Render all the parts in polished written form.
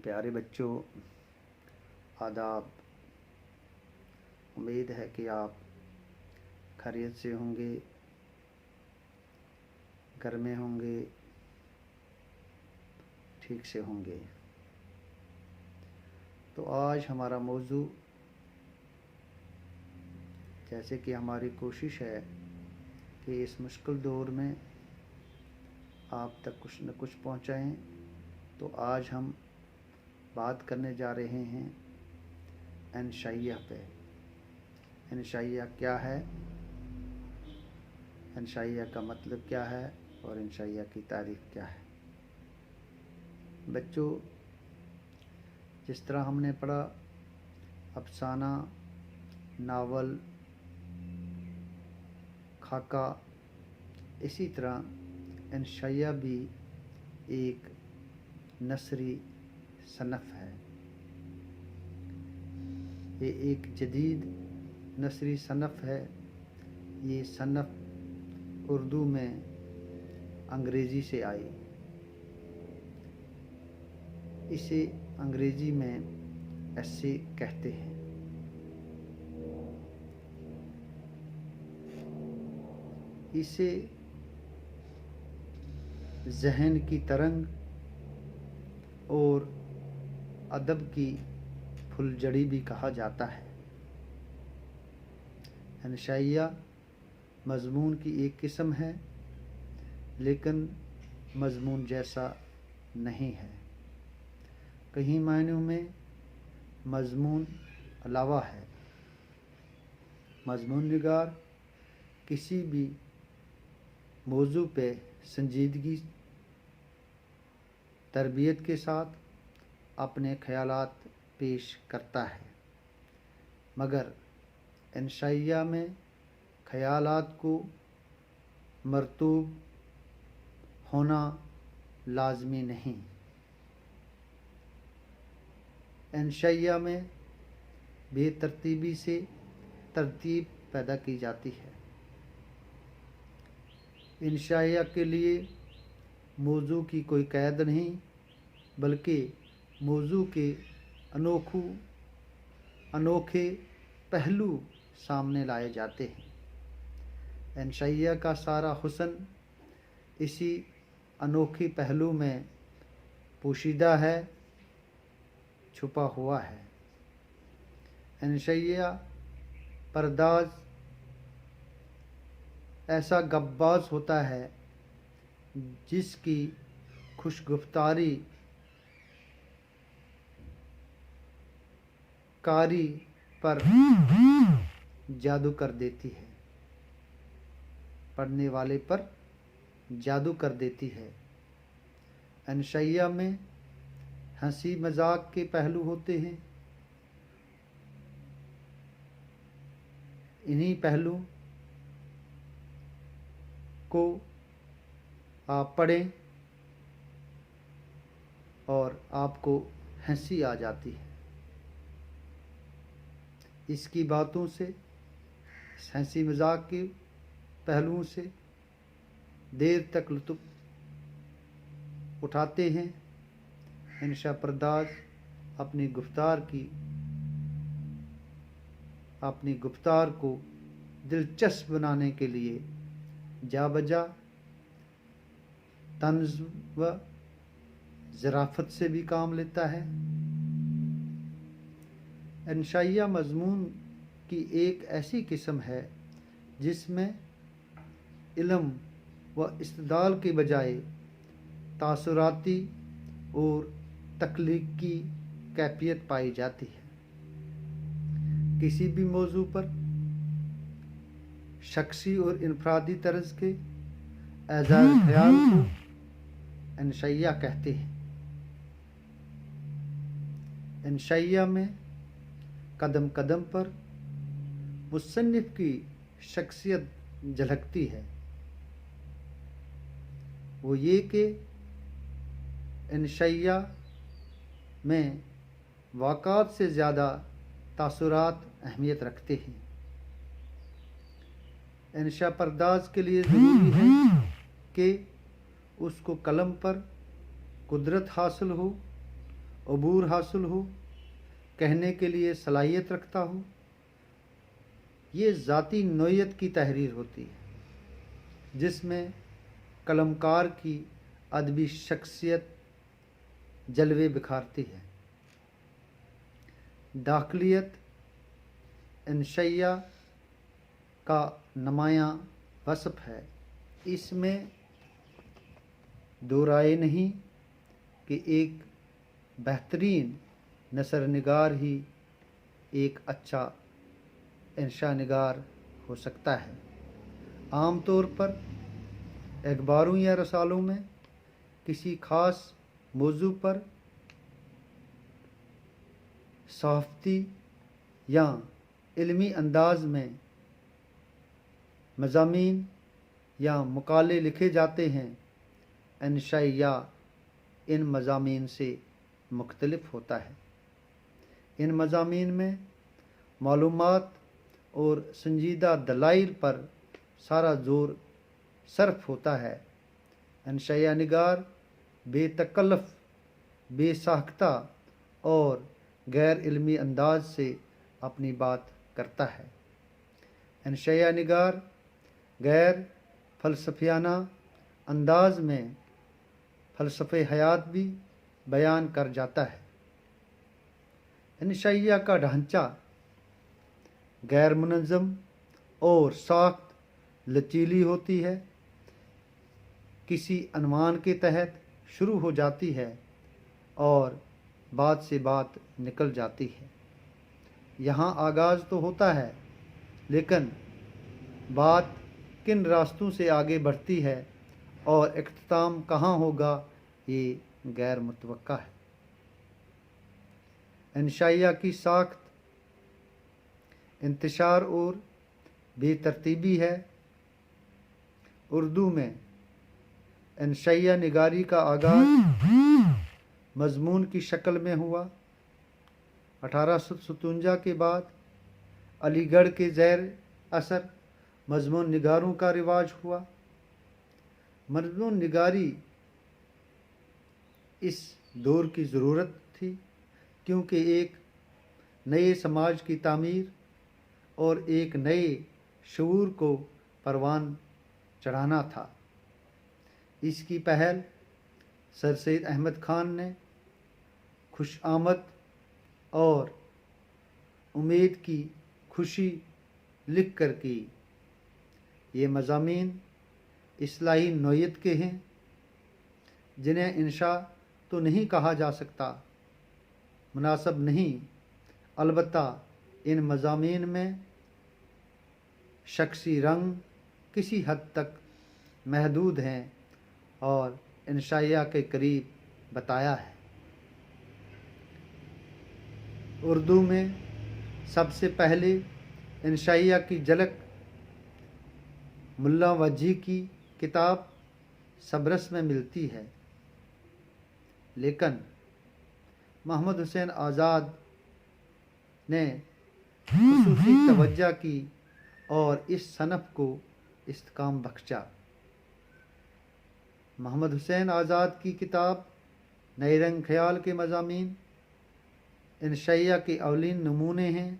پیارے بچوں، آداب۔ امید ہے کہ آپ خیریت سے ہوں گے، گھر میں ہوں گے، ٹھیک سے ہوں گے۔ تو آج ہمارا موضوع، جیسے کہ ہماری کوشش ہے کہ اس مشکل دور میں آپ تک کچھ نہ کچھ پہنچائیں، تو آج ہم بات کرنے جا رہے ہیں انشائیہ پہ۔ انشائیہ کیا ہے، انشائیہ کا مطلب کیا ہے، اور انشائیہ کی تعریف کیا ہے۔ بچوں، جس طرح ہم نے پڑھا افسانہ، ناول، خاکہ، اسی طرح انشائیہ بھی ایک نثری صنف ہے۔ یہ ایک جدید نثری صنف ہے۔ یہ صنف اردو میں انگریزی سے آئی۔ اسے انگریزی میں ایسے کہتے ہیں۔ اسے ذہن کی ترنگ اور ادب کی پھلجھڑی بھی کہا جاتا ہے۔ انشائیہ مضمون کی ایک قسم ہے، لیکن مضمون جیسا نہیں ہے۔ کئی معنوں میں مضمون علاوہ ہے۔ مضمون نگار کسی بھی موضوع پہ سنجیدگی، تربیت کے ساتھ اپنے خیالات پیش کرتا ہے، مگر انشائیہ میں خیالات کو مرتوب ہونا لازمی نہیں۔ انشائیہ میں بے ترتیبی سے ترتیب پیدا کی جاتی ہے۔ انشائیہ کے لیے موضوع کی کوئی قید نہیں، بلکہ موضوع کے انوکھے پہلو سامنے لائے جاتے ہیں۔ انشائیہ کا سارا حسن اسی انوکھے پہلو میں پوشیدہ ہے، چھپا ہوا ہے۔ انشائیہ پرداز ایسا گپباز ہوتا ہے جس کی خوش گفتاری قاری پر جادو کر دیتی ہے، پڑھنے والے پر جادو کر دیتی ہے۔ انشائیہ میں ہنسی مذاق کے پہلو ہوتے ہیں۔ انہی پہلو کو آپ پڑھیں اور آپ کو ہنسی آ جاتی ہے۔ اس کی باتوں سے، اس ہنسی مذاق کے پہلوؤں سے دیر تک لطف اٹھاتے ہیں۔ انشا پرداز اپنی گفتار کو دلچسپ بنانے کے لیے جا بجا طنز و ظرافت سے بھی کام لیتا ہے۔ انشائیہ مضمون کی ایک ایسی قسم ہے جس میں علم و استدلال کے بجائے تاثراتی اور تخلیقی کیفیت پائی جاتی ہے۔ کسی بھی موضوع پر شخصی اور انفرادی طرز کے اظہار خیال کو انشائیہ کہتے ہیں۔ انشائیہ میں قدم قدم پر مصنف کی شخصیت جھلکتی ہے۔ وہ یہ کہ انشائیہ میں واقعات سے زیادہ تاثرات اہمیت رکھتے ہیں۔ انشا پرداز کے لیے ضروری ہے کہ اس کو قلم پر قدرت حاصل ہو عبور حاصل ہو، کہنے کے لیے صلاحیت رکھتا ہو، یہ ذاتی نوعیت کی تحریر ہوتی ہے جس میں قلمکار کی ادبی شخصیت جلوے بکھارتی ہے۔ داخلیت انشائیہ کا نمایاں وصف ہے۔ اس میں دو رائے نہیں کہ ایک بہترین نثر نگار ہی ایک اچھا انشا نگار ہو سکتا ہے۔ عام طور پر اخباروں یا رسالوں میں کسی خاص موضوع پر صحافتی یا علمی انداز میں مضامین یا مقالے لکھے جاتے ہیں۔ انشائیہ ان مضامین سے مختلف ہوتا ہے۔ ان مضامین میں معلومات اور سنجیدہ دلائل پر سارا زور صرف ہوتا ہے۔ انشائیہ نگار بے تکلف، بے ساختہ اور غیر علمی انداز سے اپنی بات کرتا ہے۔ انشائیہ نگار غیر فلسفیانہ انداز میں فلسفہ حیات بھی بیان کر جاتا ہے۔ انشائیہ کا ڈھانچہ غیر منظم اور ساخت لچیلی ہوتی ہے، کسی عنوان کے تحت شروع ہو جاتی ہے اور بات سے بات نکل جاتی ہے۔ یہاں آغاز تو ہوتا ہے، لیکن بات کن راستوں سے آگے بڑھتی ہے اور اختتام کہاں ہوگا یہ غیر متوقع ہے۔ انشائیہ کی ساخت انتشار اور بے ترتیبی ہے۔ اردو میں انشائیہ نگاری کا آغاز مضمون کی شکل میں ہوا۔ 1857 کے بعد علی گڑھ کے زیر اثر مضمون نگاروں کا رواج ہوا۔ مضمون نگاری اس دور کی ضرورت تھی، کیونکہ ایک نئے سماج کی تعمیر اور ایک نئے شعور کو پروان چڑھانا تھا۔ اس کی پہل سر سید احمد خان نے خوش آمد اور امید کی خوشی لکھ کر کی۔ یہ مضامین اصلاحی نوعیت کے ہیں، جنہیں انشا تو نہیں کہا جا سکتا، مناسب نہیں، البتہ ان مضامین میں شخصی رنگ کسی حد تک محدود ہیں اور انشائیہ کے قریب بتایا ہے۔ اردو میں سب سے پہلے انشائیہ کی جھلک ملا وجدی کی کتاب صبرس میں ملتی ہے، لیکن محمد حسین آزاد نے خصوصی توجہ کی اور اس صنف کو استحکام بخشا۔ محمد حسین آزاد کی کتاب نئے رنگ خیال کے مضامین انشائیہ کے اولین نمونے ہیں۔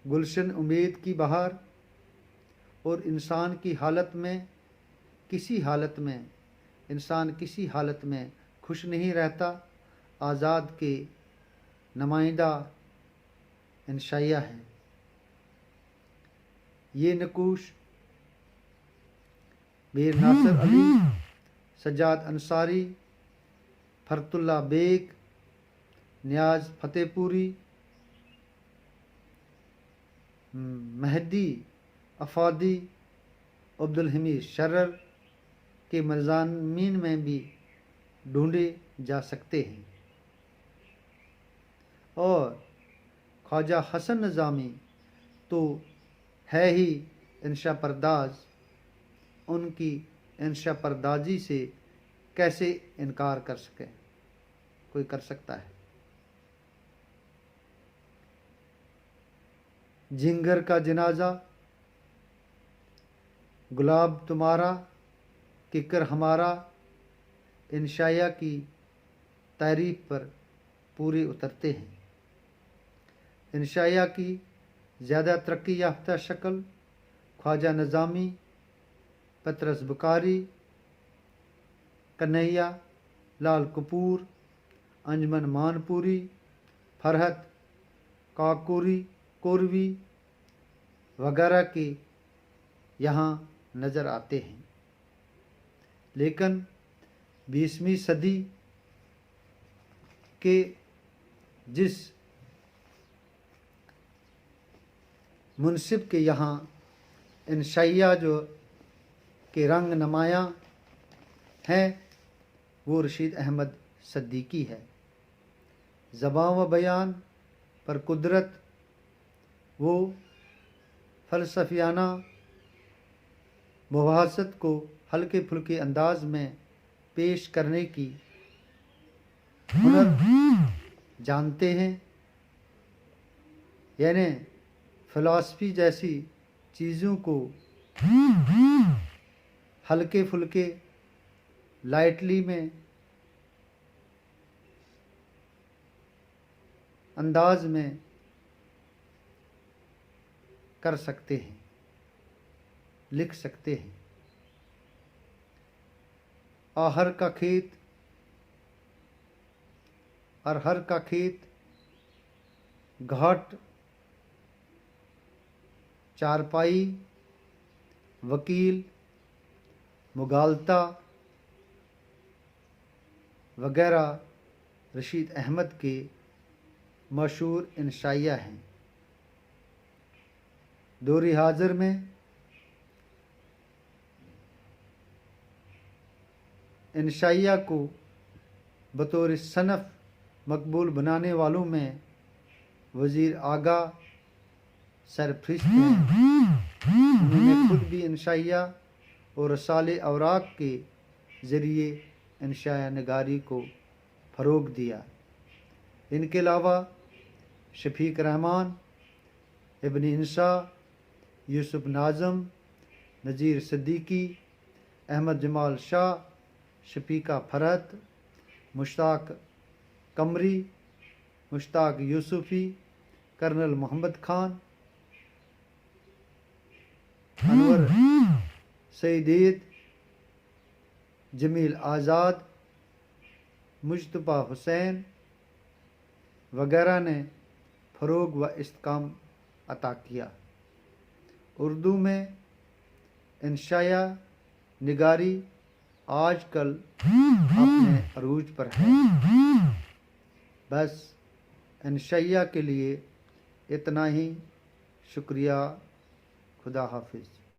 گلشن امید کی بہار اور انسان کسی حالت میں خوش نہیں رہتا آزاد کے نمائندہ انشائیہ ہیں۔ یہ نقوش میر ناصر علی، سجاد انصاری، فرت اللہ بیگ، نیاز فتح پوری، مہدی افادی، عبدالحمید شرر کے مضامین میں بھی ڈھونڈے جا سکتے ہیں، اور خواجہ حسن نظامی تو ہے ہی انشا پرداز، ان کی انشا پردازی سے کیسے انکار کوئی کر سکتا ہے۔ جنگر کا جنازہ، گلاب تمہارا ککر ہمارا انشائیہ کی تحریک پر پورے اترتے ہیں۔ انشائیہ کی زیادہ ترقی یافتہ شکل خواجہ نظامی، پطرس بکاری، کنہیا لال کپور، انجمن مانپوری، فرحت کوروی وغیرہ کے یہاں نظر آتے ہیں، لیکن 20ویں صدی کے جس منصب کے یہاں انشائیہ جو کے رنگ نمایاں ہیں وہ رشید احمد صدیقی ہے۔ زبان و بیان پر قدرت وہ فلسفیانہ مباحثت کو ہلکے پھلکے انداز میں پیش کرنے کی ہنر جانتے ہیں، یعنی فلسفی جیسی چیزوں کو ہلکے پھلکے لائٹلی میں انداز میں کر سکتے ہیں، لکھ سکتے ہیں۔ ہر کا کھیت گھاٹ چارپائی وکیل مغالطہ وغیرہ رشید احمد کے مشہور انشائیہ ہیں۔ دور حاضر میں انشائیہ کو بطور صنف مقبول بنانے والوں میں وزیر آغا سرفہرست ہیں۔ انہوں نے خود بھی انشائیہ اور رسالے اوراق کے ذریعے انشائیہ نگاری کو فروغ دیا۔ ان کے علاوہ شفیق رحمان، ابن انشا، یوسف ناظم، نذیر صدیقی، احمد جمال شاہ، شفیقہ فرحت، مشتاق قمری، مشتاق یوسفی، کرنل محمد خان، انور سعید، جمیل آزاد، مجتبیٰ حسین وغیرہ نے فروغ و استحکام عطا کیا۔ اردو میں انشائیہ نگاری آج کل اپنے عروج پر ہے۔ بس انشائیہ کے لیے اتنا ہی۔ شکریہ۔ خدا حافظ۔